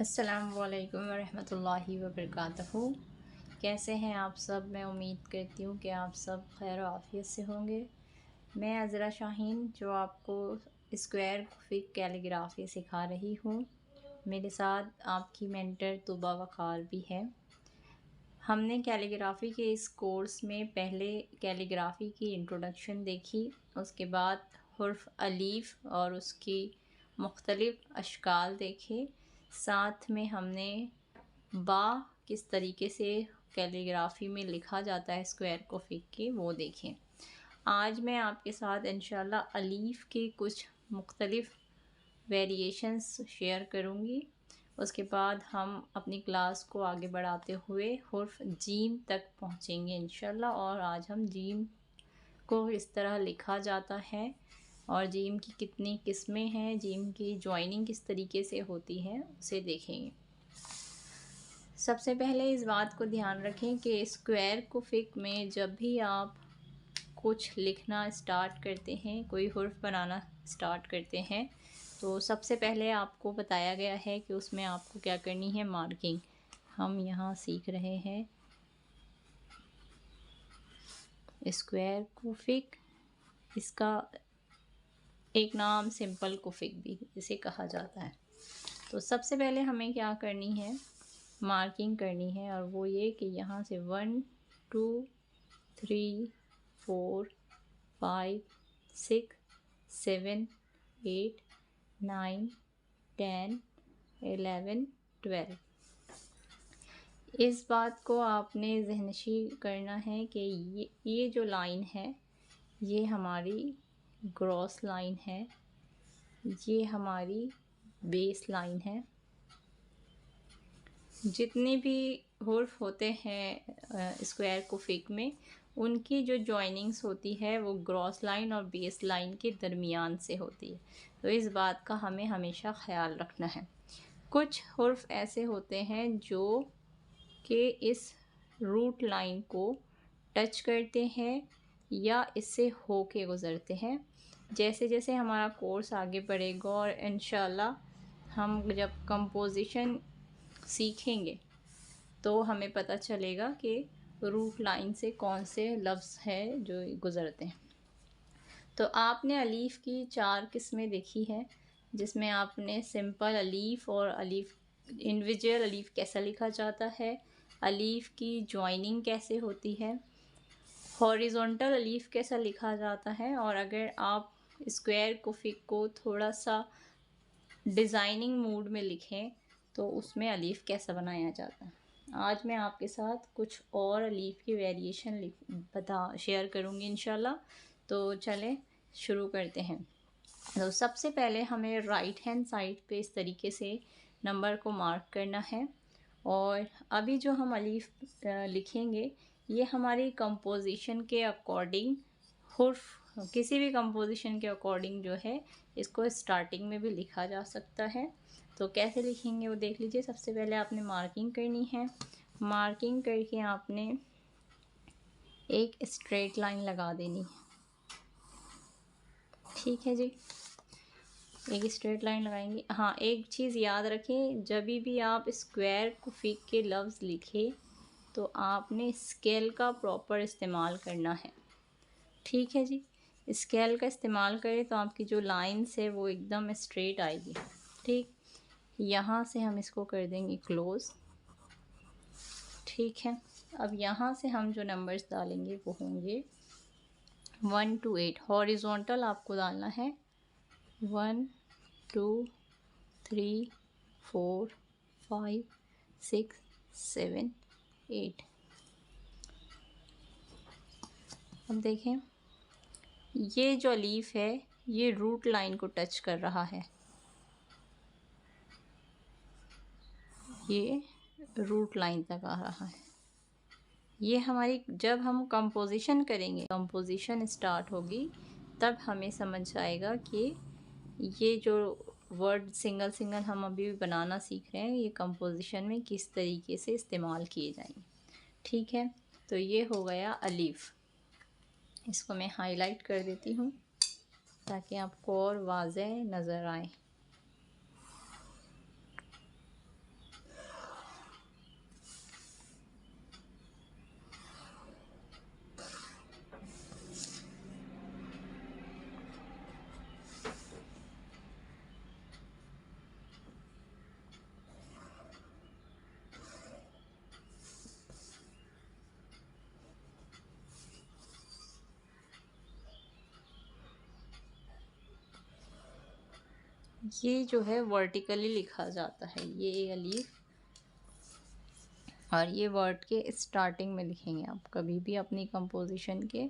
अस्सलामुअलैकुम वरहमतुल्लाहि वबरकातुहू। कैसे हैं आप सब? मैं उम्मीद करती हूँ कि आप सब खैर आफियत से होंगे। मैं अज़रा शाहीन जो आपको स्क्वायर कुफिक कैलीग्राफी सिखा रही हूँ। मेरे साथ आपकी मेंटर तुबा वक़ार भी है। हमने कैलीग्राफी के इस कोर्स में पहले कैलीग्राफी की इंट्रोडक्शन देखी, उसके बाद हुर्फ अलीफ़ और उसकी मुख्तलिफ़ अशकाल देखे। साथ में हमने बा किस तरीके से कैलीग्राफी में लिखा जाता है स्क्वायर कुफिक के, वो देखें। आज मैं आपके साथ इंशाल्लाह अलीफ़ के कुछ मुख्तलिफ़ वेरिएशंस शेयर करूँगी। उसके बाद हम अपनी क्लास को आगे बढ़ाते हुए हुर्फ जीम तक पहुँचेंगे इंशाल्लाह। और आज हम जीम को इस तरह लिखा जाता है और जीम की कितनी किस्में हैं, जीम की जॉइनिंग किस तरीके से होती है, उसे देखेंगे। सबसे पहले इस बात को ध्यान रखें कि स्क्वायर कुफिक में जब भी आप कुछ लिखना स्टार्ट करते हैं, कोई हुर्फ बनाना स्टार्ट करते हैं, तो सबसे पहले आपको बताया गया है कि उसमें आपको क्या करनी है, मार्किंग। हम यहाँ सीख रहे हैं स्क्वायर कुफिक, इसका एक नाम सिंपल कुफिक भी इसे कहा जाता है। तो सबसे पहले हमें क्या करनी है, मार्किंग करनी है, और वो ये कि यहाँ से 1 2 3 4 5 6 7 8 9 10 11 12। इस बात को आपने ज़हनशी करना है कि ये जो लाइन है ये हमारी ग्रॉस लाइन है, ये हमारी बेस लाइन है। जितने भी हुर्फ होते हैं स्क्वायर कुफिक में, उनकी जो जॉइनिंग्स होती है वो ग्रॉस लाइन और बेस लाइन के दरमियान से होती है। तो इस बात का हमें हमेशा ख़याल रखना है। कुछ हुर्फ ऐसे होते हैं जो कि इस रूट लाइन को टच करते हैं या इससे होके गुज़रते हैं। जैसे जैसे हमारा कोर्स आगे बढ़ेगा और इंशाल्लाह हम जब कंपोजिशन सीखेंगे तो हमें पता चलेगा कि रूट लाइन से कौन से लफ्ज़ हैं जो गुज़रते हैं। तो आपने अलीफ़ की 4 किस्में देखी है, जिसमें आपने सिंपल अलीफ़ और अलीफ़ इंडिविजुअल अलीफ़ कैसा लिखा जाता है, अलीफ़ की जॉइनिंग कैसे होती है, हॉरिजॉन्टल अलीफ़ कैसा लिखा जाता है, और अगर आप स्क्वायर कुफिक को थोड़ा सा डिज़ाइनिंग मूड में लिखें तो उसमें अलीफ़ कैसा बनाया जाता है। आज मैं आपके साथ कुछ और अलीफ़ की वेरिएशन शेयर करूँगी इंशाल्लाह। तो चलें शुरू करते हैं। तो सबसे पहले हमें राइट हैंड साइड पे इस तरीके से नंबर को मार्क करना है, और अभी जो हम अलीफ़ लिखेंगे ये हमारी कंपोजिशन के अकॉर्डिंग, हुर्फ किसी भी कंपोजिशन के अकॉर्डिंग जो है इसको स्टार्टिंग में भी लिखा जा सकता है। तो कैसे लिखेंगे वो देख लीजिए। सबसे पहले आपने मार्किंग करनी है। मार्किंग करके आपने एक स्ट्रेट लाइन लगा देनी है, ठीक है जी। एक स्ट्रेट लाइन लगाएंगे। हाँ, एक चीज़ याद रखें, जब भी आप स्क्वायर कुफिक के लफ्ज़ लिखे तो आपने स्केल का प्रॉपर इस्तेमाल करना है, ठीक है जी। स्केल का इस्तेमाल करें तो आपकी जो लाइन्स है वो एकदम स्ट्रेट आएगी, ठीक। यहाँ से हम इसको कर देंगे क्लोज़, ठीक है। अब यहाँ से हम जो नंबर्स डालेंगे वो होंगे 1 to 8। हॉरिजॉन्टल आपको डालना है 1 2 3 4 5 6 7 8। अब देखें, ये जो अलीफ़ है ये रूट लाइन को टच कर रहा है, ये रूट लाइन तक आ रहा है। ये हमारी, जब हम कंपोजिशन करेंगे, कंपोजिशन स्टार्ट होगी, तब हमें समझ आएगा कि ये जो वर्ड सिंगल सिंगल हम अभी भी बनाना सीख रहे हैं, ये कंपोजिशन में किस तरीके से इस्तेमाल किए जाएंगे, ठीक है। तो ये हो गया अलीफ़। इसको मैं हाईलाइट कर देती हूँ ताकि आपको और वाज़ेह नज़र आए। ये जो है वर्टिकली लिखा जाता है, ये अलीफ, और ये वर्ड के स्टार्टिंग में लिखेंगे आप, कभी भी अपनी कंपोजिशन के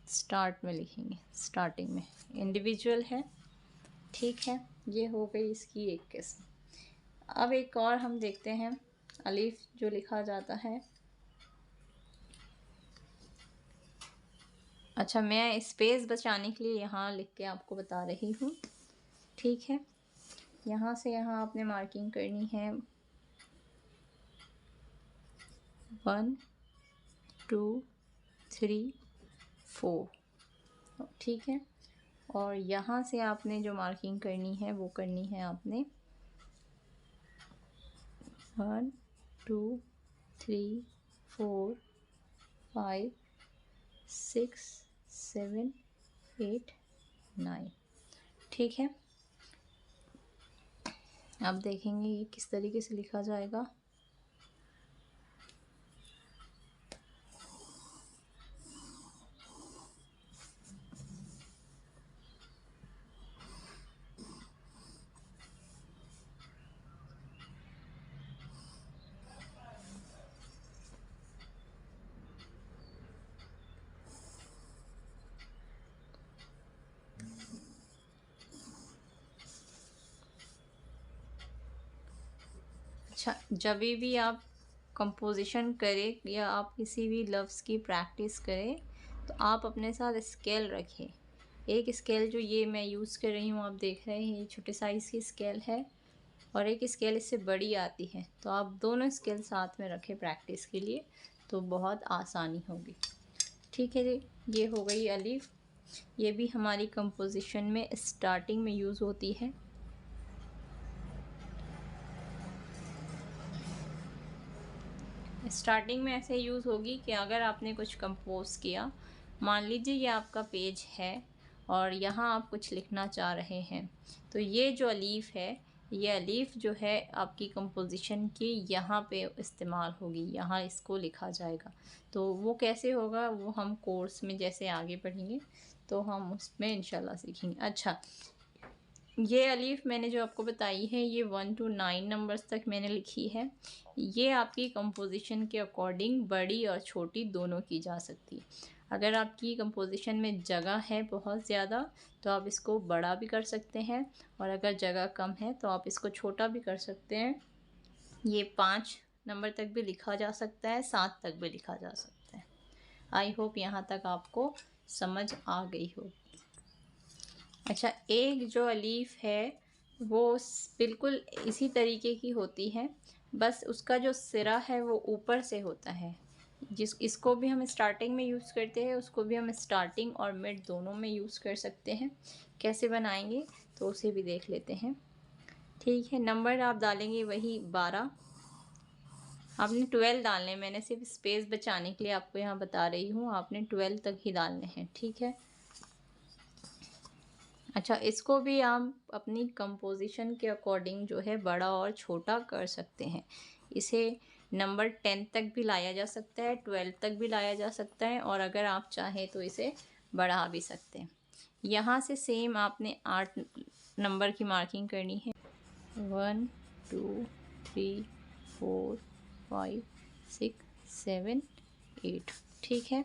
स्टार्ट में लिखेंगे, स्टार्टिंग में। इंडिविजुअल है, ठीक है। ये हो गई इसकी एक किस्म। अब एक और हम देखते हैं अलीफ जो लिखा जाता है। अच्छा, मैं स्पेस बचाने के लिए यहाँ लिख के आपको बता रही हूँ, ठीक है। यहाँ से यहाँ आपने मार्किंग करनी है 1 2 3 4, ठीक है। और यहाँ से आपने जो मार्किंग करनी है वो करनी है आपने 1 2 3 4 5 6 7 8 9, ठीक है। अब देखेंगे ये किस तरीके से लिखा जाएगा। अच्छा, जब भी आप कंपोजिशन करें या आप किसी भी लफ्ज़ की प्रैक्टिस करें तो आप अपने साथ स्केल रखें। एक स्केल जो ये मैं यूज़ कर रही हूँ, आप देख रहे हैं, ये छोटे साइज़ की स्केल है, और एक स्केल इससे बड़ी आती है। तो आप दोनों स्केल साथ में रखें प्रैक्टिस के लिए, तो बहुत आसानी होगी, ठीक है जी। ये हो गई अलीफ, ये भी हमारी कंपोजिशन में स्टार्टिंग में यूज़ होती है। स्टार्टिंग में ऐसे यूज़ होगी कि अगर आपने कुछ कंपोज किया, मान लीजिए ये आपका पेज है और यहाँ आप कुछ लिखना चाह रहे हैं, तो ये जो अलीफ है, ये अलीफ जो है आपकी कंपोजिशन की यहाँ पे इस्तेमाल होगी, यहाँ इसको लिखा जाएगा। तो वो कैसे होगा वो हम कोर्स में जैसे आगे पढ़ेंगे तो हम उसमें इंशाल्लाह सीखेंगे। अच्छा, ये अलीफ मैंने जो आपको बताई है, ये 1 to 9 नंबर्स तक मैंने लिखी है। ये आपकी कंपोजिशन के अकॉर्डिंग बड़ी और छोटी दोनों की जा सकती है। अगर आपकी कंपोजिशन में जगह है बहुत ज़्यादा तो आप इसको बड़ा भी कर सकते हैं, और अगर जगह कम है तो आप इसको छोटा भी कर सकते हैं। ये 5 नंबर तक भी लिखा जा सकता है, 7 तक भी लिखा जा सकता है। आई होप यहाँ तक आपको समझ आ गई हो। अच्छा, एक जो अलीफ है वो बिल्कुल इसी तरीके की होती है, बस उसका जो सिरा है वो ऊपर से होता है। इसको भी हम स्टार्टिंग में यूज़ करते हैं, उसको भी हम स्टार्टिंग और मिड दोनों में यूज़ कर सकते हैं। कैसे बनाएंगे तो उसे भी देख लेते हैं, ठीक है। नंबर आप डालेंगे वही 12, आपने 12 डालने हैं, मैंने सिर्फ स्पेस बचाने के लिए आपको यहाँ बता रही हूँ, आपने 12 तक ही डालने हैं, ठीक है। अच्छा, इसको भी आप अपनी कंपोजिशन के अकॉर्डिंग जो है बड़ा और छोटा कर सकते हैं। इसे नंबर 10 तक भी लाया जा सकता है, 12 तक भी लाया जा सकता है, और अगर आप चाहें तो इसे बढ़ा भी सकते हैं। यहाँ से सेम आपने 8 नंबर की मार्किंग करनी है, 1 2 3 4 5 6 7 8, ठीक है।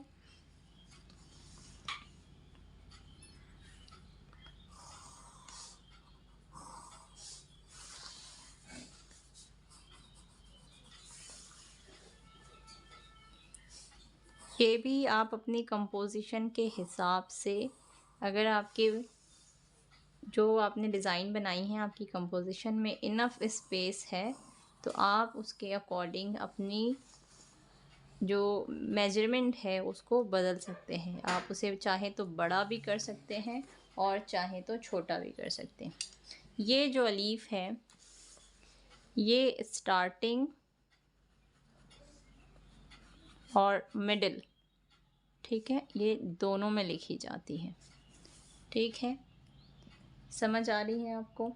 ये भी आप अपनी कंपोजिशन के हिसाब से, अगर आपके जो आपने डिज़ाइन बनाई है आपकी कंपोजिशन में इनफ स्पेस है तो आप उसके अकॉर्डिंग अपनी जो मेजरमेंट है उसको बदल सकते हैं। आप उसे चाहे तो बड़ा भी कर सकते हैं और चाहे तो छोटा भी कर सकते हैं। ये जो अलीफ है ये स्टार्टिंग और मिडिल, ठीक है, ये दोनों में लिखी जाती है, ठीक है। समझ आ रही है आपको?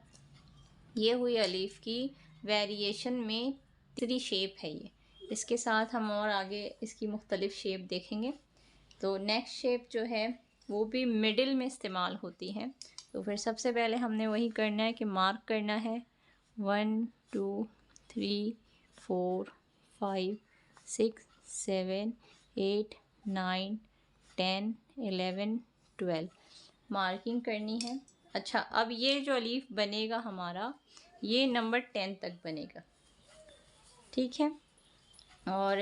ये हुई अलीफ की वेरिएशन में तीसरी शेप है ये। इसके साथ हम और आगे इसकी मुख्तलिफ शेप देखेंगे। तो नेक्स्ट शेप जो है वो भी मिडिल में इस्तेमाल होती है। तो फिर सबसे पहले हमने वही करना है कि मार्क करना है 1 2 3 4 5 6 7 8 9 10 11 12 मार्किंग करनी है। अच्छा, अब ये जो अलीफ बनेगा हमारा, ये नंबर 10 तक बनेगा, ठीक है। और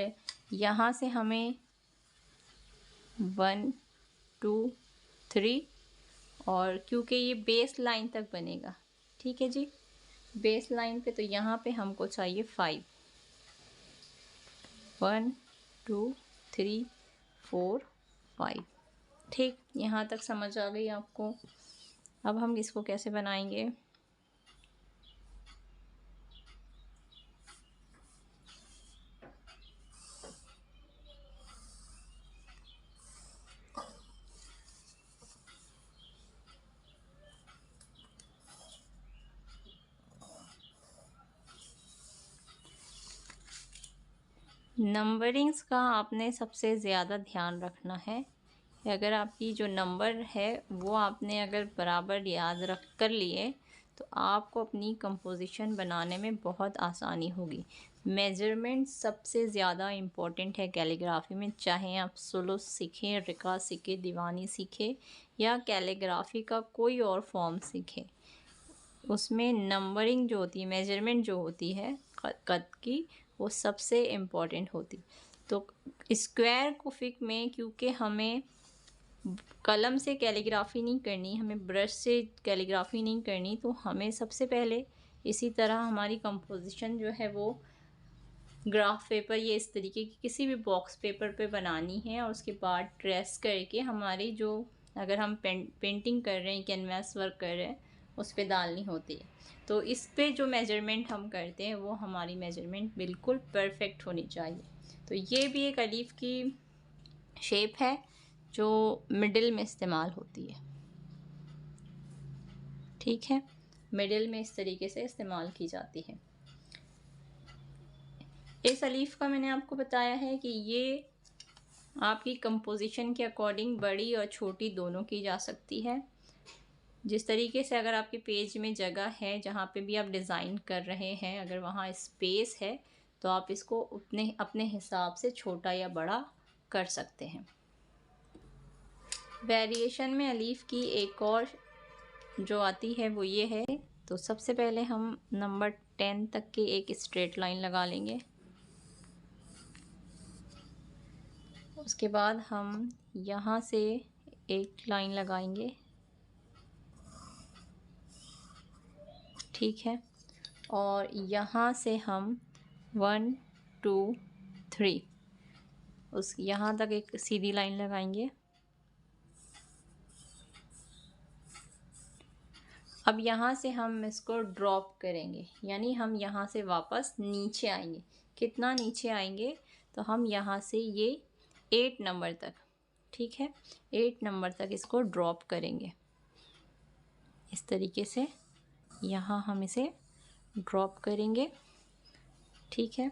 यहाँ से हमें 1 2 3, और क्योंकि ये बेस लाइन तक बनेगा, ठीक है जी, बेस लाइन पे, तो यहाँ पे हमको चाहिए 5। 1 2 3 4 5, ठीक। यहाँ तक समझ आ गई आपको। अब हम इसको कैसे बनाएंगे? नंबरिंग्स का आपने सबसे ज़्यादा ध्यान रखना है कि अगर आपकी जो नंबर है वो आपने अगर बराबर याद रख कर लिए तो आपको अपनी कंपोजिशन बनाने में बहुत आसानी होगी। मेजरमेंट सबसे ज़्यादा इम्पोर्टेंट है कैलीग्राफी में, चाहे आप सुलुस सीखें, रिका सीखें, दीवानी सीखें या कैलीग्राफी का कोई और फॉर्म सीखें, उसमें नंबरिंग जो होती है, मेजरमेंट जो होती है कद की, वो सबसे इम्पॉर्टेंट होती। तो स्क्वायर कुफिक में क्योंकि हमें कलम से कैलीग्राफी नहीं करनी, हमें ब्रश से कैलीग्राफी नहीं करनी, तो हमें सबसे पहले इसी तरह हमारी कंपोजिशन जो है वो ग्राफ पेपर या इस तरीके की किसी भी बॉक्स पेपर पे बनानी है, और उसके बाद ट्रेस करके हमारी जो, अगर हम पेंटिंग कर रहे हैं, कैनवास वर्क कर रहे हैं, उस पर डालनी होती है। तो इस पे जो मेजरमेंट हम करते हैं वो हमारी मेजरमेंट बिल्कुल परफेक्ट होनी चाहिए। तो ये भी एक अलीफ की शेप है जो मिडिल में इस्तेमाल होती है, ठीक है, मिडिल में इस तरीके से इस्तेमाल की जाती है। इस अलीफ का मैंने आपको बताया है कि ये आपकी कंपोजिशन के अकॉर्डिंग बड़ी और छोटी दोनों की जा सकती है। जिस तरीके से अगर आपके पेज में जगह है, जहाँ पे भी आप डिज़ाइन कर रहे हैं, अगर वहाँ स्पेस है तो आप इसको अपने अपने हिसाब से छोटा या बड़ा कर सकते हैं। वेरिएशन में अलीफ की एक और जो आती है वो ये है। तो सबसे पहले हम नंबर 10 तक की एक स्ट्रेट लाइन लगा लेंगे। उसके बाद हम यहाँ से एक लाइन लगाएंगे, ठीक है, और यहाँ से हम 1 2 3 उस यहाँ तक एक सीधी लाइन लगाएंगे। अब यहाँ से हम इसको ड्रॉप करेंगे, यानी हम यहाँ से वापस नीचे आएंगे। कितना नीचे आएंगे? तो हम यहाँ से ये 8 नंबर तक, ठीक है, 8 नंबर तक इसको ड्रॉप करेंगे इस तरीके से। यहाँ हम इसे ड्रॉप करेंगे, ठीक है।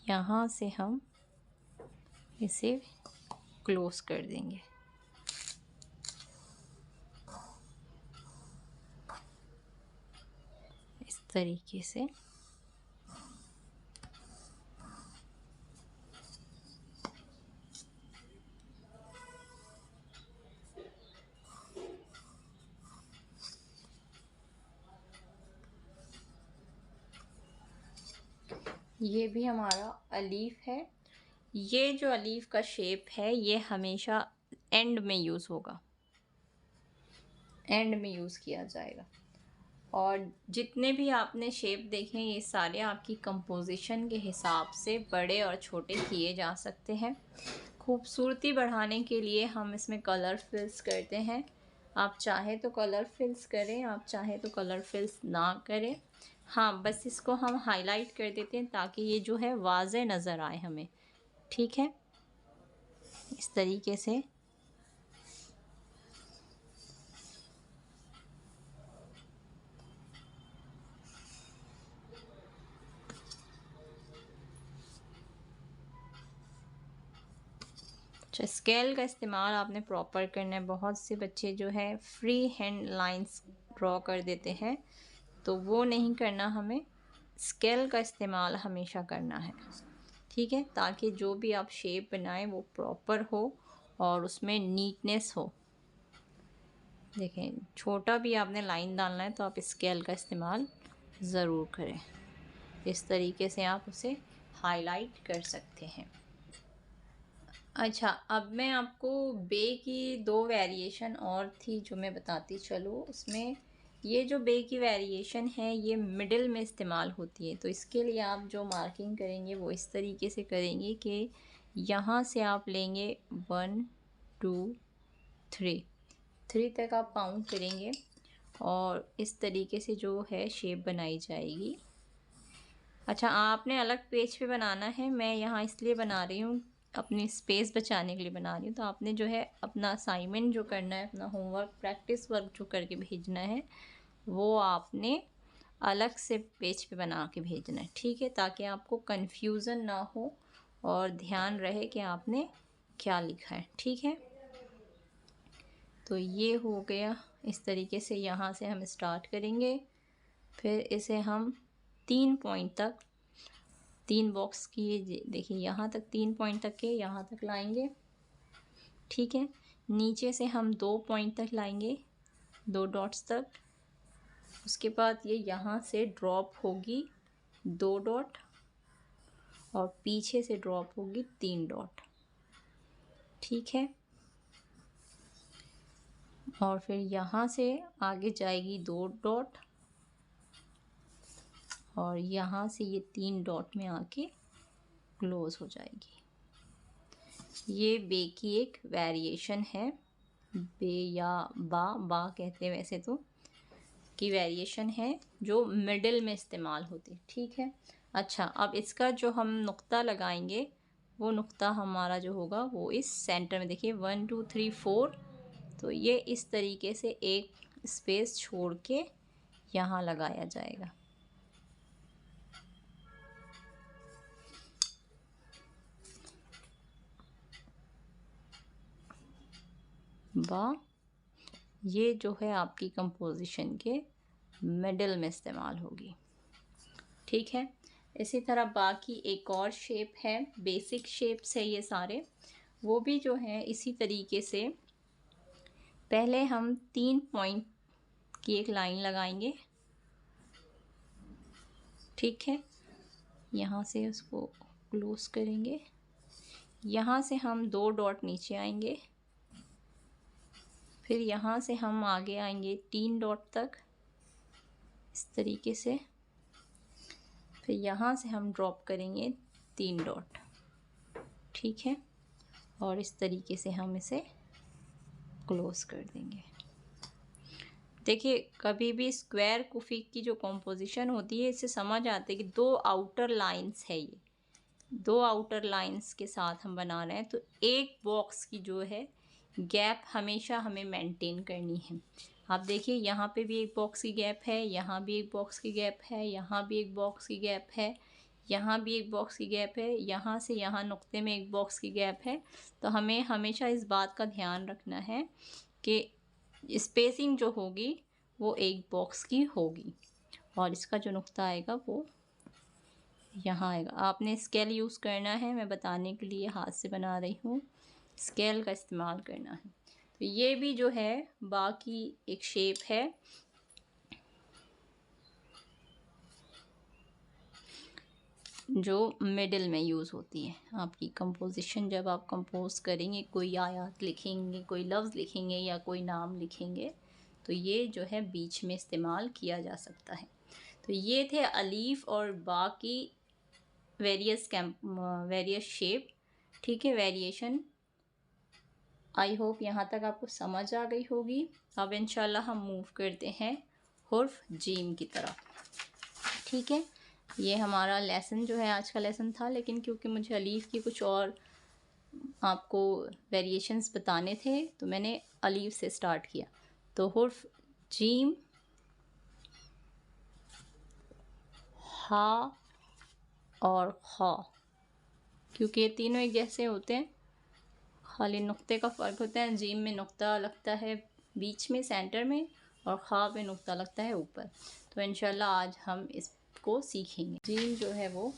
यहाँ से हम इसे क्लोज कर देंगे इस तरीके से। ये भी हमारा अलीफ है। ये जो अलीफ का शेप है ये हमेशा एंड में यूज़ होगा, एंड में यूज़ किया जाएगा। और जितने भी आपने शेप देखे ये सारे आपकी कंपोजिशन के हिसाब से बड़े और छोटे किए जा सकते हैं। खूबसूरती बढ़ाने के लिए हम इसमें कलर फिल्स करते हैं। आप चाहे तो कलर फिल्स करें, आप चाहे तो कलर फिल्स ना करें। हाँ, बस इसको हम हाईलाइट कर देते हैं ताकि ये जो है वाज़े नज़र आए हमें, ठीक है, इस तरीके से। अच्छा, स्केल का इस्तेमाल आपने प्रॉपर करना है। बहुत से बच्चे जो है फ्री हैंड लाइंस ड्रॉ कर देते हैं, तो वो नहीं करना, हमें स्केल का इस्तेमाल हमेशा करना है, ठीक है, ताकि जो भी आप शेप बनाएं वो प्रॉपर हो और उसमें नीटनेस हो। देखें, छोटा भी आपने लाइन डालना है तो आप स्केल का इस्तेमाल ज़रूर करें। इस तरीके से आप उसे हाईलाइट कर सकते हैं। अच्छा, अब मैं आपको बे की 2 वेरिएशन और थी जो मैं बताती चलूँ। उसमें ये जो बे की वेरिएशन है ये मिडिल में इस्तेमाल होती है, तो इसके लिए आप जो मार्किंग करेंगे वो इस तरीके से करेंगे कि यहाँ से आप लेंगे 1 2 3 तक आप काउंट करेंगे और इस तरीके से जो है शेप बनाई जाएगी। अच्छा, आपने अलग पेज पे बनाना है, मैं यहाँ इसलिए बना रही हूँ, अपनी स्पेस बचाने के लिए बना रही हूँ। तो आपने जो है अपना असाइनमेंट जो करना है, अपना होमवर्क प्रैक्टिस वर्क जो करके भेजना है, वो आपने अलग से पेज पे बना के भेजना है, ठीक है, ताकि आपको कन्फ्यूज़न ना हो और ध्यान रहे कि आपने क्या लिखा है, ठीक है। तो ये हो गया। इस तरीके से यहाँ से हम स्टार्ट करेंगे, फिर इसे हम 3 पॉइंट तक, 3 बॉक्स की, देखिए यहाँ तक 3 पॉइंट तक के यहाँ तक लाएंगे, ठीक है। नीचे से हम 2 पॉइंट तक लाएंगे, 2 डॉट्स तक। उसके बाद ये यहाँ से ड्रॉप होगी 2 डॉट और पीछे से ड्रॉप होगी 3 डॉट, ठीक है। और फिर यहाँ से आगे जाएगी 2 डॉट और यहाँ से ये 3 डॉट में आके क्लोज हो जाएगी। ये बे की एक वेरिएशन है, बे या बा कहते हैं वैसे तो, की वेरिएशन है जो मिडिल में इस्तेमाल होती है, ठीक है। अच्छा, अब इसका जो हम नुक्ता लगाएंगे वो नुक्ता हमारा जो होगा वो इस सेंटर में, देखिए 1 2 3 4, तो ये इस तरीके से एक स्पेस छोड़ के यहाँ लगाया जाएगा। बा, ये जो है आपकी कंपोजिशन के मिडिल में इस्तेमाल होगी, ठीक है। इसी तरह बाकी एक और शेप है, बेसिक शेप्स है ये सारे, वो भी जो है इसी तरीके से पहले हम 3 पॉइंट की एक लाइन लगाएंगे, ठीक है। यहाँ से उसको क्लोज करेंगे, यहाँ से हम 2 डॉट नीचे आएंगे, फिर यहाँ से हम आगे आएंगे 3 डॉट तक इस तरीके से, फिर यहाँ से हम ड्रॉप करेंगे 3 डॉट, ठीक है। और इस तरीके से हम इसे क्लोज कर देंगे। देखिए, कभी भी स्क्वायर कुफी की जो कॉम्पोजिशन होती है, इससे समझ आते है कि 2 आउटर लाइंस है, ये 2 आउटर लाइंस के साथ हम बना रहे हैं, तो एक बॉक्स की जो है गैप हमेशा हमें मेंटेन करनी है। आप देखिए, यहाँ पे भी एक बॉक्स की गैप है, यहाँ भी एक बॉक्स की गैप है, यहाँ भी एक बॉक्स की गैप है, यहाँ भी एक बॉक्स की गैप है, यहाँ से यहाँ नुक्ते में एक बॉक्स की गैप है। तो हमें हमेशा इस बात का ध्यान रखना है कि स्पेसिंग जो होगी वो एक बॉक्स की होगी और इसका जो नुक्ता आएगा वो यहाँ आएगा। आपने स्केल यूज़ करना है, मैं बताने के लिए हाथ से बना रही हूँ, स्केल का इस्तेमाल करना है। तो ये भी जो है बाकी एक शेप है, जो मिडिल में यूज़ होती है। आपकी कंपोजिशन जब आप कंपोज करेंगे, कोई आयत लिखेंगे, कोई लफ्ज़ लिखेंगे या कोई नाम लिखेंगे, तो ये जो है बीच में इस्तेमाल किया जा सकता है। तो ये थे अलीफ और बा की वेरियस शेप, ठीक है, वेरिएशन। आई होप यहाँ तक आपको समझ आ गई होगी। अब इंशाल्लाह हम मूव करते हैं हुर्फ जीम की तरफ, ठीक है। ये हमारा लेसन जो है आज का लेसन था, लेकिन क्योंकि मुझे अलीफ की कुछ और आपको वेरिएशंस बताने थे तो मैंने अलीफ से स्टार्ट किया। तो हुर्फ जीम, हा और खा, क्योंकि ये तीनों एक जैसे होते हैं, खाली नुक्ते का फ़र्क होता है। जीम में नुक्ता लगता है बीच में सेंटर में, और खा में नुक्ता लगता है ऊपर। तो इंशाल्लाह आज हम इसको सीखेंगे जीम जो है वो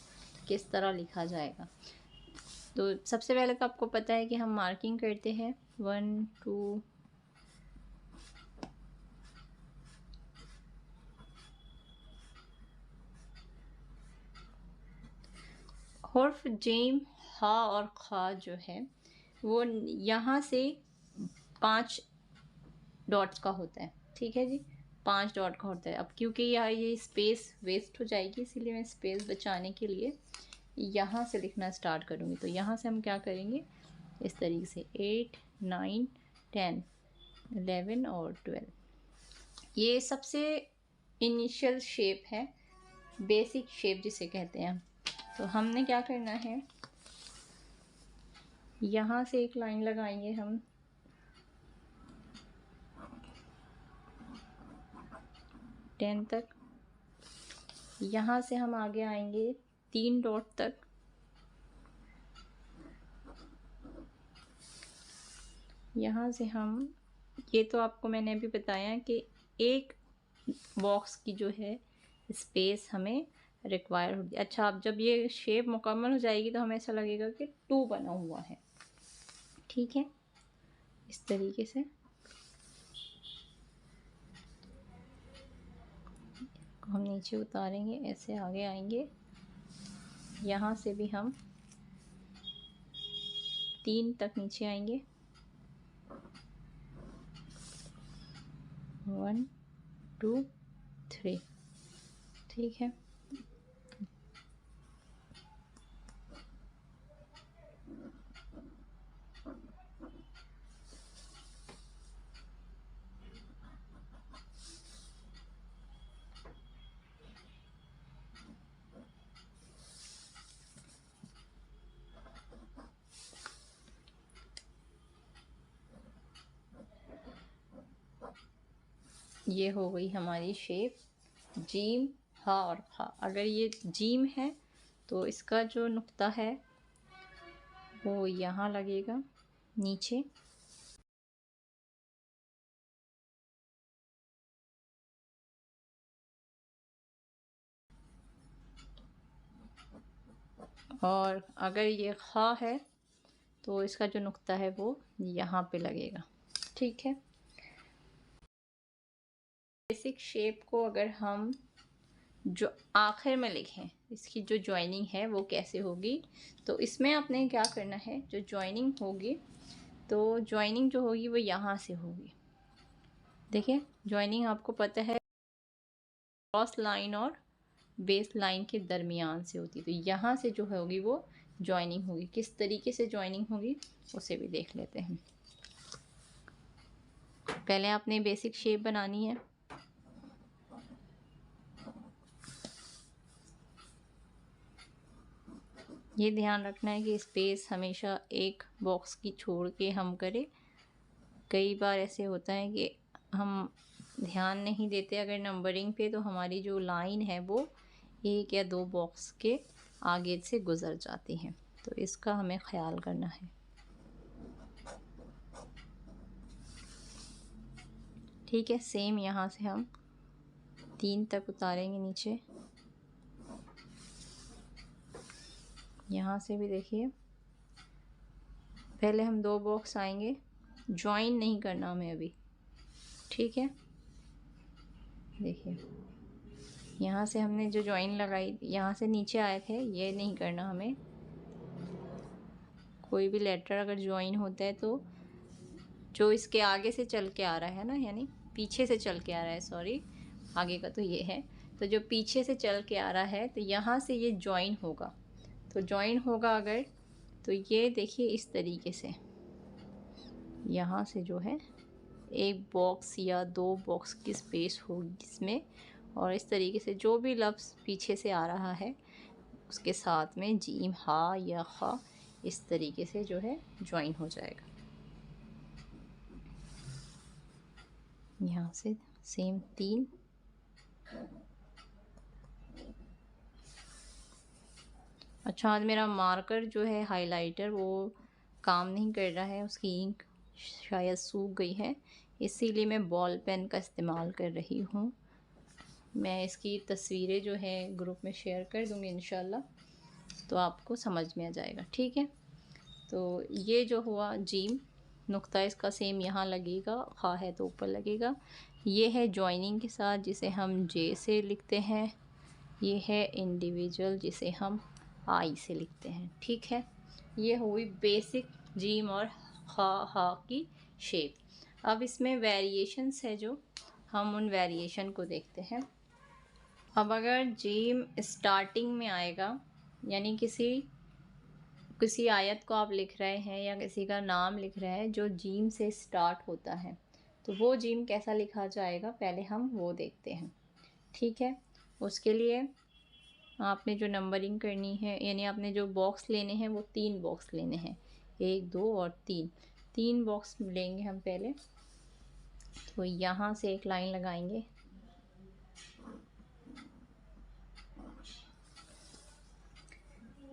किस तरह लिखा जाएगा। तो सबसे पहले तो आपको पता है कि हम मार्किंग करते हैं 1 2 हर्फ जीम हा और खा जो है वो यहाँ से 5 डॉट्स का होता है। ठीक है जी, 5 डॉट का होता है। अब क्योंकि यहाँ ये स्पेस वेस्ट हो जाएगी, इसीलिए मैं स्पेस बचाने के लिए यहाँ से लिखना स्टार्ट करूँगी। तो यहाँ से हम क्या करेंगे, इस तरीके से 8 9 10 11 और 12। ये सबसे इनिशियल शेप है, बेसिक शेप जिसे कहते हैं हम। तो हमने क्या करना है, यहाँ से एक लाइन लगाएंगे हम 10 तक। यहाँ से हम आगे आएंगे 3 डॉट तक। यहाँ से हम, ये तो आपको मैंने अभी बताया कि एक बॉक्स की जो है स्पेस हमें रिक्वायर होगी। अच्छा, अब जब ये शेप मुकम्मल हो जाएगी तो हमें ऐसा लगेगा कि 2 बना हुआ है। ठीक है, इस तरीके से हम नीचे उतारेंगे, ऐसे आगे आएंगे। यहाँ से भी हम 3 तक नीचे आएंगे, 1 2 3। ठीक है, ये हो गई हमारी शेप जीम हा और खा। अगर ये जीम है तो इसका जो नुक्ता है वो यहाँ लगेगा नीचे, और अगर ये खा है तो इसका जो नुक्ता है वो यहाँ पे लगेगा। ठीक है, बेसिक शेप को अगर हम जो आखिर में लिखें, इसकी जो जॉइनिंग है वो कैसे होगी, तो इसमें आपने क्या करना है, जो जॉइनिंग होगी तो जॉइनिंग जो होगी वो यहाँ से होगी। देखिए, जॉइनिंग आपको पता है क्रॉस लाइन और बेस लाइन के दरमियान से होती है। तो यहाँ से जो होगी वो जॉइनिंग होगी। किस तरीके से जॉइनिंग होगी उसे भी देख लेते हैं। पहले आपने बेसिक शेप बनानी है। ये ध्यान रखना है कि स्पेस हमेशा एक बॉक्स की छोड़ के हम करें। कई बार ऐसे होता है कि हम ध्यान नहीं देते अगर नंबरिंग पे, तो हमारी जो लाइन है वो 1 या 2 बॉक्स के आगे से गुज़र जाती है। तो इसका हमें ख्याल करना है। ठीक है, सेम यहाँ से हम 3 तक उतारेंगे नीचे। यहाँ से भी देखिए, पहले हम 2 बॉक्स आएंगे, ज्वाइन नहीं करना हमें अभी। ठीक है, देखिए यहाँ से हमने जो ज्वाइन लगाई, यहाँ से नीचे आए थे, ये नहीं करना हमें। कोई भी लेटर अगर ज्वाइन होता है तो जो इसके आगे से चल के आ रहा है ना, यानी पीछे से चल के आ रहा है, सॉरी आगे का तो ये है, तो जो पीछे से चल के आ रहा है तो यहाँ से ये ज्वाइन होगा। तो ज्वाइन होगा अगर, तो ये देखिए इस तरीके से यहाँ से जो है एक बॉक्स या 2 बॉक्स की स्पेस होगी इसमें, और इस तरीके से जो भी लफ्ज़ पीछे से आ रहा है उसके साथ में जीम हा या खा इस तरीके से जो है ज्वाइन हो जाएगा। यहाँ से सेम 3। अच्छा, आज मेरा मार्कर जो है हाइलाइटर वो काम नहीं कर रहा है, उसकी इंक शायद सूख गई है, इसीलिए मैं बॉल पेन का इस्तेमाल कर रही हूँ। मैं इसकी तस्वीरें जो है ग्रुप में शेयर कर दूँगी इंशाल्लाह, तो आपको समझ में आ जाएगा। ठीक है, तो ये जो हुआ जीम, नुक्ता इसका सेम यहाँ लगेगा, खा है तो ऊपर लगेगा। ये है जॉइनिंग के साथ जिसे हम जे से लिखते हैं। ये है इंडिविजुअल जिसे हम आई से लिखते हैं। ठीक है, ये हुई बेसिक जीम और हा की शेप। अब इसमें वेरिएशंस है जो हम उन वेरिएशन को देखते हैं। अब अगर जीम स्टार्टिंग में आएगा, यानी किसी आयत को आप लिख रहे हैं या किसी का नाम लिख रहे हैं जो जीम से स्टार्ट होता है, तो वो जीम कैसा लिखा जाएगा पहले हम वो देखते हैं। ठीक है, उसके लिए आपने जो नंबरिंग करनी है, यानी आपने जो बॉक्स लेने हैं वो 3 बॉक्स लेने हैं, 1 2 और 3 बॉक्स लेंगे हम पहले। तो यहाँ से एक लाइन लगाएंगे,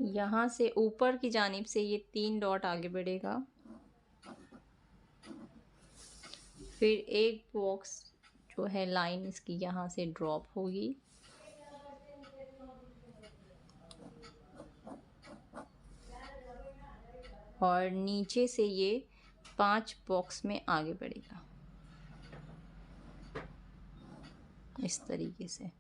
यहाँ से ऊपर की जानिब से ये 3 डॉट आगे बढ़ेगा, फिर एक बॉक्स जो है लाइन इसकी यहाँ से ड्रॉप होगी, और नीचे से ये 5 बॉक्स में आगे बढ़ेगा इस तरीके से।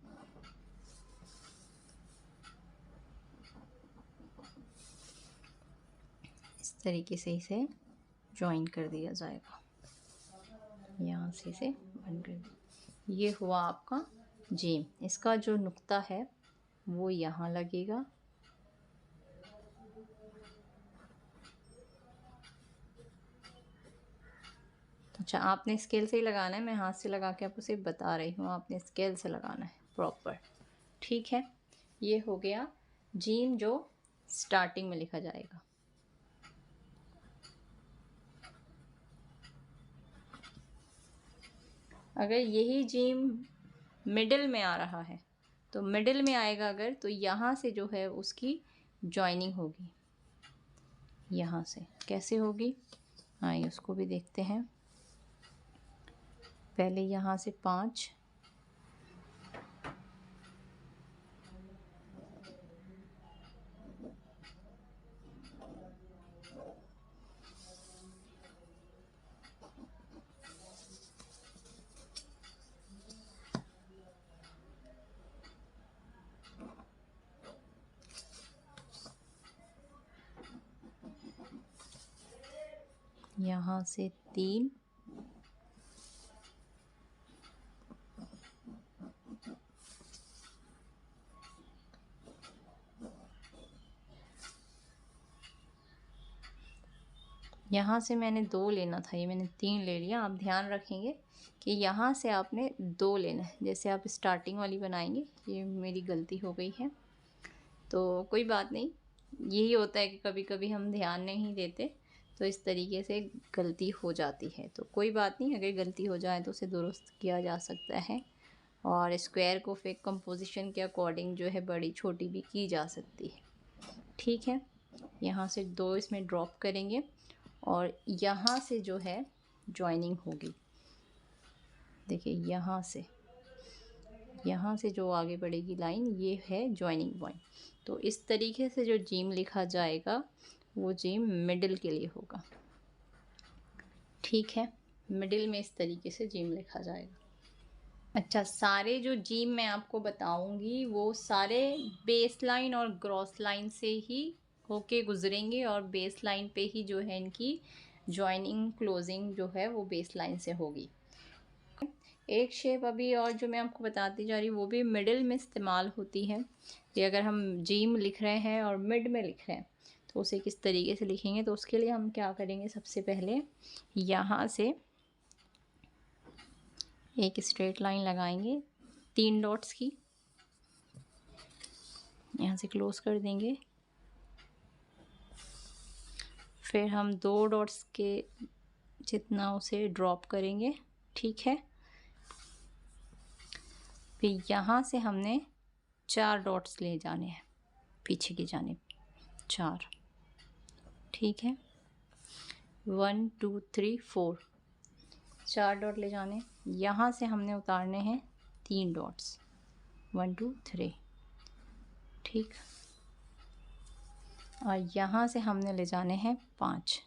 इस तरीके से इसे ज्वाइन कर दिया जाएगा, यहाँ से इसे बंद कर दिया। ये हुआ आपका जीम। इसका जो नुक्ता है वो यहाँ लगेगा, अच्छा आपने स्केल से ही लगाना है, मैं हाथ से लगा के आपको सिर्फ बता रही हूँ, आपने स्केल से लगाना है प्रॉपर। ठीक है, ये हो गया जीम जो स्टार्टिंग में लिखा जाएगा। अगर यही जीम मिडिल में आ रहा है, तो मिडिल में आएगा अगर, तो यहाँ से जो है उसकी जॉइनिंग होगी। यहाँ से कैसे होगी, आइए उसको भी देखते हैं। पहले यहाँ से 5, यहाँ से 3, यहाँ से मैंने 2 लेना था, ये मैंने 3 ले लिया। आप ध्यान रखेंगे कि यहाँ से आपने 2 लेना है, जैसे आप स्टार्टिंग वाली बनाएंगे। ये मेरी गलती हो गई है, तो कोई बात नहीं, यही होता है कि कभी कभी हम ध्यान नहीं देते, तो इस तरीके से गलती हो जाती है। तो कोई बात नहीं, अगर गलती हो जाए तो उसे दुरुस्त किया जा सकता है, और स्क्वायर को फेक कंपोजिशन के अकॉर्डिंग जो है बड़ी छोटी भी की जा सकती है। ठीक है, यहाँ से 2 इसमें ड्रॉप करेंगे, और यहाँ से जो है जॉइनिंग होगी। देखिए यहाँ से जो आगे बढ़ेगी लाइन, ये है जॉइनिंग पॉइंट। तो इस तरीके से जो जीम लिखा जाएगा वो जीम मिडिल के लिए होगा। ठीक है, मिडिल में इस तरीके से जीम लिखा जाएगा। अच्छा, सारे जो जीम मैं आपको बताऊंगी वो सारे बेस लाइन और ग्रॉस लाइन से ही होके गुजरेंगे, और बेस लाइन पे ही जो है इनकी जॉइनिंग क्लोजिंग जो है वो बेस लाइन से होगी। एक शेप अभी और जो मैं आपको बताती जा रही हूँ वो भी मिडिल में इस्तेमाल होती है, कि अगर हम जीम लिख रहे हैं और मिड में लिख रहे हैं तो उसे किस तरीके से लिखेंगे। तो उसके लिए हम क्या करेंगे, सबसे पहले यहाँ से एक स्ट्रेट लाइन लगाएंगे 3 डॉट्स की, यहाँ से क्लोज कर देंगे। फिर हम 2 डॉट्स के जितना उसे ड्रॉप करेंगे। ठीक है, फिर यहाँ से हमने 4 डॉट्स ले जाने हैं पीछे की जानिब, 4। ठीक है, 1 2 3 4, 4 डॉट ले जाने। यहाँ से हमने उतारने हैं 3 डॉट्स, 1 2 3, ठीक। और यहाँ से हमने ले जाने हैं 5,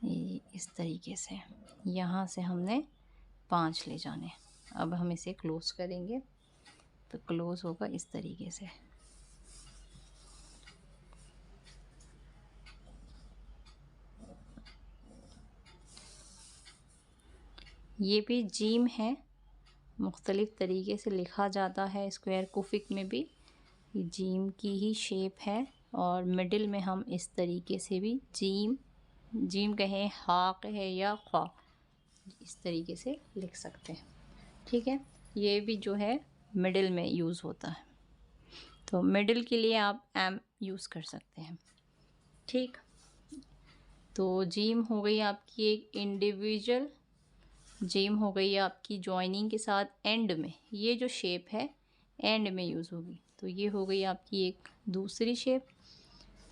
ये इस तरीके से। यहाँ से हमने 5 ले जाने। अब हम इसे क्लोज करेंगे तो क्लोज होगा इस तरीके से। ये भी जीम है, मुख्तलिफ़ तरीके से लिखा जाता है स्क्वायर कुफिक में भी। ये जीम की ही शेप है और मिडिल में हम इस तरीके से भी जीम कहें, हा कहे या ख्वा, इस तरीके से लिख सकते हैं, ठीक है। ये भी जो है मिडिल में यूज़ होता है, तो मिडिल के लिए आप एम यूज़ कर सकते हैं, ठीक। तो जीम हो गई आपकी एक इंडिविजुअल, जीम हो गई आपकी जॉइनिंग के साथ एंड में, ये जो शेप है एंड में यूज़ होगी। तो ये हो गई आपकी एक दूसरी शेप।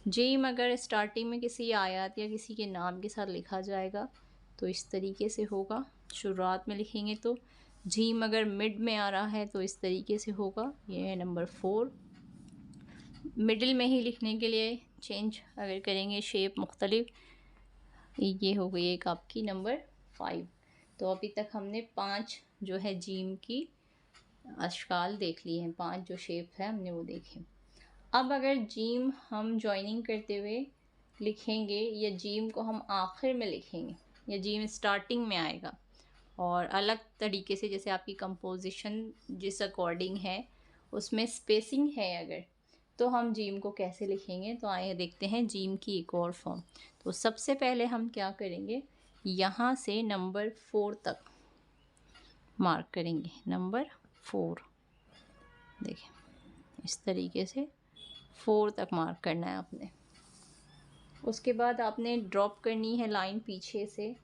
जीम अगर स्टार्टिंग में किसी आयत या किसी के नाम के साथ लिखा जाएगा तो इस तरीके से होगा, शुरुआत में लिखेंगे तो। जीम अगर मिड में आ रहा है तो इस तरीके से होगा। ये है नंबर 4। मिडिल में ही लिखने के लिए चेंज अगर करेंगे शेप मुख्तलिफ, ये हो गई एक आपकी नंबर 5। तो अभी तक हमने 5 जो है जीम की अशकाल देख लिए हैं, 5 जो शेप है हमने वो देखे। अब अगर जीम हम जॉइनिंग करते हुए लिखेंगे या जीम को हम आखिर में लिखेंगे या जीम स्टार्टिंग में आएगा और अलग तरीके से, जैसे आपकी कंपोजिशन जिस अकॉर्डिंग है उसमें स्पेसिंग है अगर, तो हम जीम को कैसे लिखेंगे। तो आइए देखते हैं जीम की एक और फॉर्म। तो सबसे पहले हम क्या करेंगे, यहाँ से नंबर 4 तक मार्क करेंगे। नंबर 4 देखिए इस तरीके से 4 तक मार्क करना है आपने। उसके बाद आपने ड्रॉप करनी है लाइन पीछे से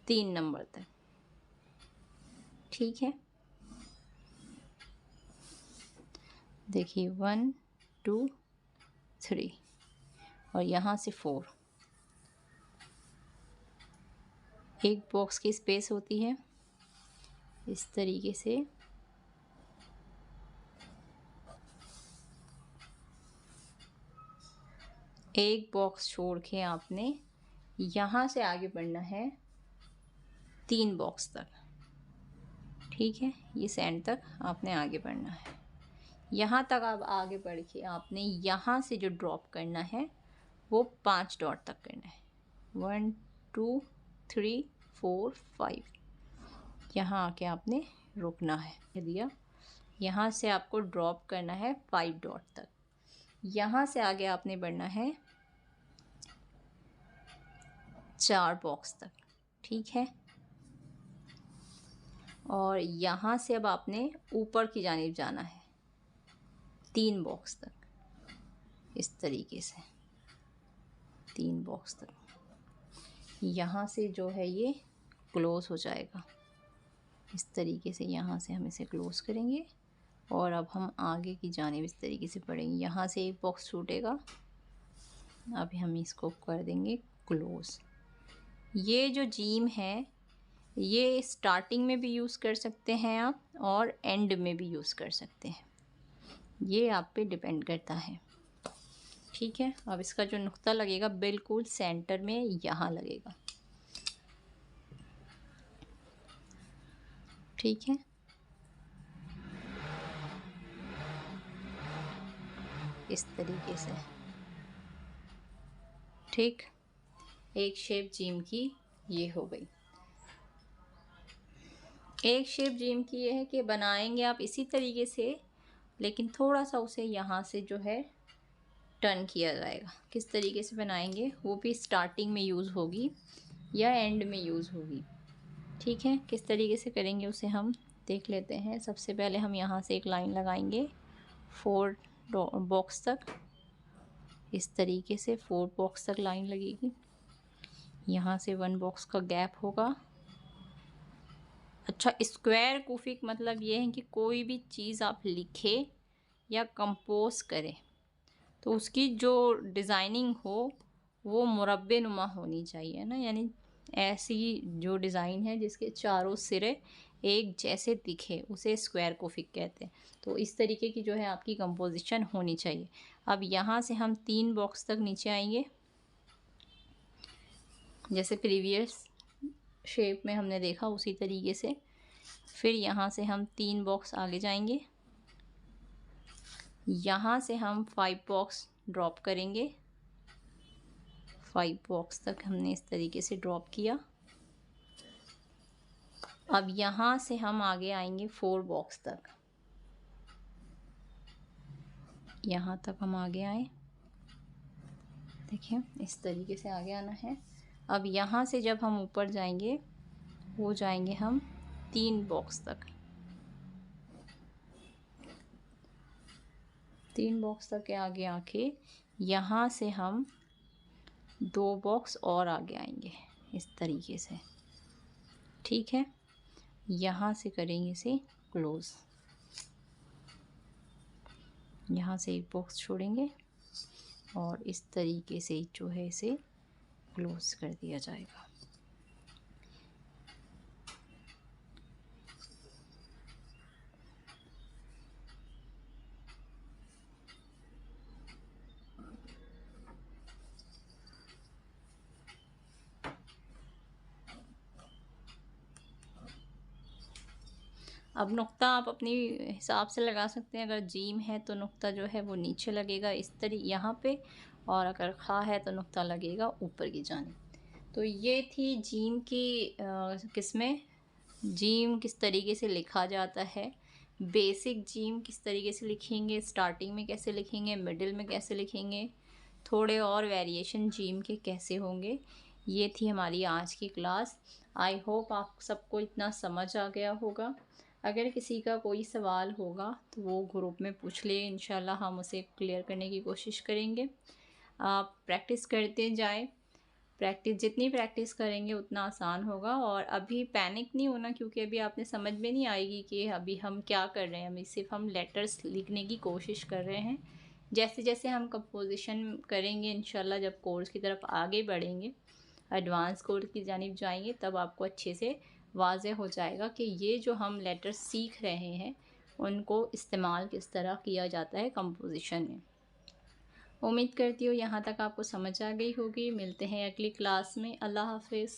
3 नंबर तक, ठीक है। देखिए 1 2 3 और यहाँ से 4, एक बॉक्स की स्पेस होती है इस तरीके से। एक बॉक्स छोड़ के आपने यहाँ से आगे बढ़ना है 3 बॉक्स तक, ठीक है। ये सेंड तक आपने आगे बढ़ना है। यहाँ तक आप आगे बढ़ के आपने यहाँ से जो ड्रॉप करना है वो 5 डॉट तक करना है। 1 2 3 4 5, यहाँ आके आपने रुकना है दिया। यहाँ से आपको ड्रॉप करना है 5 डॉट तक। यहाँ से आगे आपने बढ़ना है 4 बॉक्स तक, ठीक है। और यहाँ से अब आपने ऊपर की जानिब जाना है 3 बॉक्स तक, इस तरीके से 3 बॉक्स तक। यहाँ से जो है ये क्लोज़ हो जाएगा इस तरीके से। यहाँ से हम इसे क्लोज़ करेंगे और अब हम आगे की जानिब इस तरीके से पढ़ेंगे। यहाँ से एक बॉक्स छूटेगा, अभी हम इसको कर देंगे क्लोज़। ये जो जीम है ये स्टार्टिंग में भी यूज़ कर सकते हैं आप और एंड में भी यूज़ कर सकते हैं, ये आप पे डिपेंड करता है, ठीक है। अब इसका जो नुक्ता लगेगा बिल्कुल सेंटर में यहाँ लगेगा, ठीक है। इस तरीके से, ठीक। एक शेप जीम की ये हो गई। एक शेप जीम की ये है कि बनाएंगे आप इसी तरीके से, लेकिन थोड़ा सा उसे यहाँ से जो है टर्न किया जाएगा। किस तरीके से बनाएंगे वो भी स्टार्टिंग में यूज़ होगी या एंड में यूज़ होगी, ठीक है। किस तरीके से करेंगे उसे हम देख लेते हैं। सबसे पहले हम यहाँ से एक लाइन लगाएंगे 4 बॉक्स तक, इस तरीके से 4 बॉक्स तक लाइन लगेगी। यहाँ से 1 बॉक्स का गैप होगा। अच्छा, स्क्वायर कुफिक मतलब ये है कि कोई भी चीज़ आप लिखे या कंपोज करें तो उसकी जो डिज़ाइनिंग हो वो मुरब्बे नुमा होनी चाहिए ना, यानी ऐसी जो डिज़ाइन है जिसके चारों सिरे एक जैसे दिखे, उसे स्क्वायर कोफिक कहते हैं। तो इस तरीके की जो है आपकी कंपोजिशन होनी चाहिए। अब यहाँ से हम 3 बॉक्स तक नीचे आएंगे, जैसे प्रीवियस शेप में हमने देखा उसी तरीके से। फिर यहाँ से हम 3 बॉक्स आगे जाएंगे, यहाँ से हम 5 बॉक्स ड्रॉप करेंगे। 5 बॉक्स तक हमने इस तरीके से ड्रॉप किया। अब यहाँ से हम आगे आएंगे 4 बॉक्स तक, यहाँ तक हम आगे आए, देखिए इस तरीके से आगे आना है। अब यहाँ से जब हम ऊपर जाएंगे वो जाएंगे हम 3 बॉक्स तक, 3 बॉक्स तक के आगे आके यहाँ से हम 2 बॉक्स और आगे आएंगे इस तरीके से, ठीक है। यहाँ से करेंगे इसे क्लोज़, यहाँ से एक बॉक्स छोड़ेंगे और इस तरीके से जो है इसे क्लोज़ कर दिया जाएगा। अब नुक्ता आप अपनी हिसाब से लगा सकते हैं। अगर जीम है तो नुक्ता जो है वो नीचे लगेगा इस तरीके यहाँ पे, और अगर खा है तो नुक्ता लगेगा ऊपर की जानिब। तो ये थी जीम की किस्में, जीम किस तरीके से लिखा जाता है, बेसिक जीम किस तरीके से लिखेंगे, स्टार्टिंग में कैसे लिखेंगे, मिडिल में कैसे लिखेंगे, थोड़े और वेरिएशन जीम के कैसे होंगे। ये थी हमारी आज की क्लास। आई होप आप सबको इतना समझ आ गया होगा। अगर किसी का कोई सवाल होगा तो वो ग्रुप में पूछ ले, इंशाल्लाह हम उसे क्लियर करने की कोशिश करेंगे। आप प्रैक्टिस करते जाएं, जितनी प्रैक्टिस करेंगे उतना आसान होगा। और अभी पैनिक नहीं होना, क्योंकि अभी आपने समझ में नहीं आएगी कि अभी हम क्या कर रहे हैं। अभी सिर्फ हम लेटर्स लिखने की कोशिश कर रहे हैं। जैसे जैसे हम कंपोजिशन करेंगे इंशाल्लाह, जब कोर्स की तरफ आगे बढ़ेंगे, एडवांस कोर्स की जानिब जाएंगे, तब आपको अच्छे से वाज़ेह हो जाएगा कि ये जो हम लेटर्स सीख रहे हैं उनको इस्तेमाल किस तरह किया जाता है कंपोजिशन में। उम्मीद करती हूँ यहाँ तक आपको समझ आ गई होगी। मिलते हैं अगली क्लास में। अल्लाह हाफिज़।